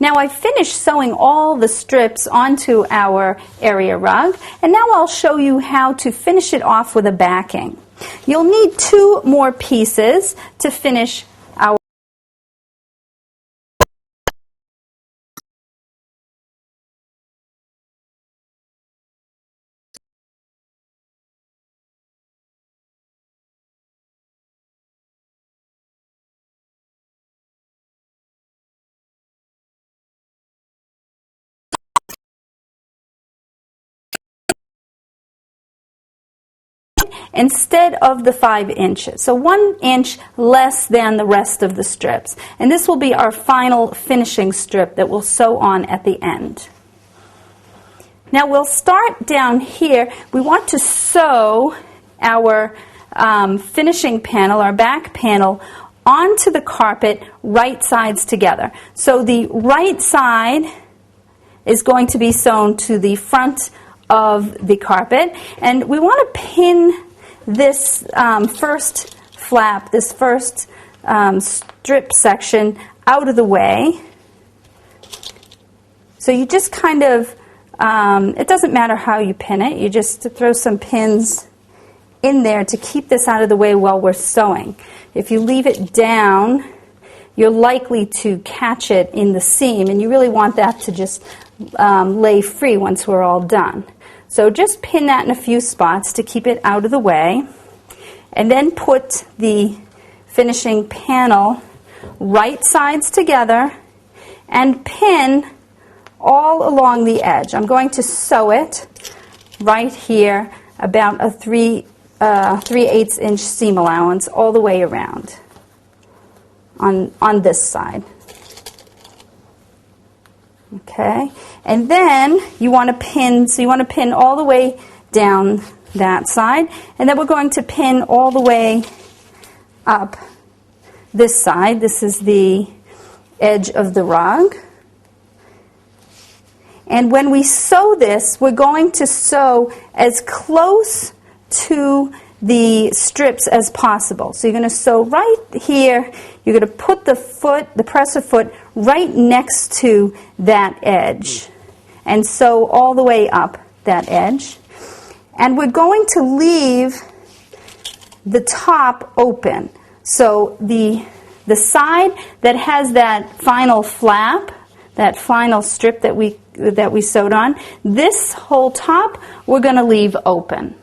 Now I've finished sewing all the strips onto our area rug, and now I'll show you how to finish it off with a backing. You'll need 2 more pieces to finish our instead of the 5 inches. So 1 inch less than the rest of the strips. And this will be our final finishing strip that we'll sew on at the end. Now we'll start down here. We want to sew our finishing panel, our back panel, onto the carpet right sides together. So the right side is going to be sewn to the front of the carpet, and we want to pin this first flap, this first strip section out of the way. So you just kind of, it doesn't matter how you pin it, you just throw some pins in there to keep this out of the way while we're sewing. If you leave it down, you're likely to catch it in the seam, and you really want that to just lay free once we're all done. So just pin that in a few spots to keep it out of the way, and then put the finishing panel right sides together and pin all along the edge. I'm going to sew it right here about a 3/8 inch seam allowance all the way around on this side. Okay, and then you want to pin all the way down that side, and then we're going to pin all the way up this side. This is the edge of the rug. And when we sew this, we're going to sew as close to the strips as possible. So you're going to sew right here. You're going to put the presser foot right next to that edge and sew all the way up that edge. And we're going to leave the top open. So the side that has that final flap, that final strip that we sewed on, this whole top we're going to leave open.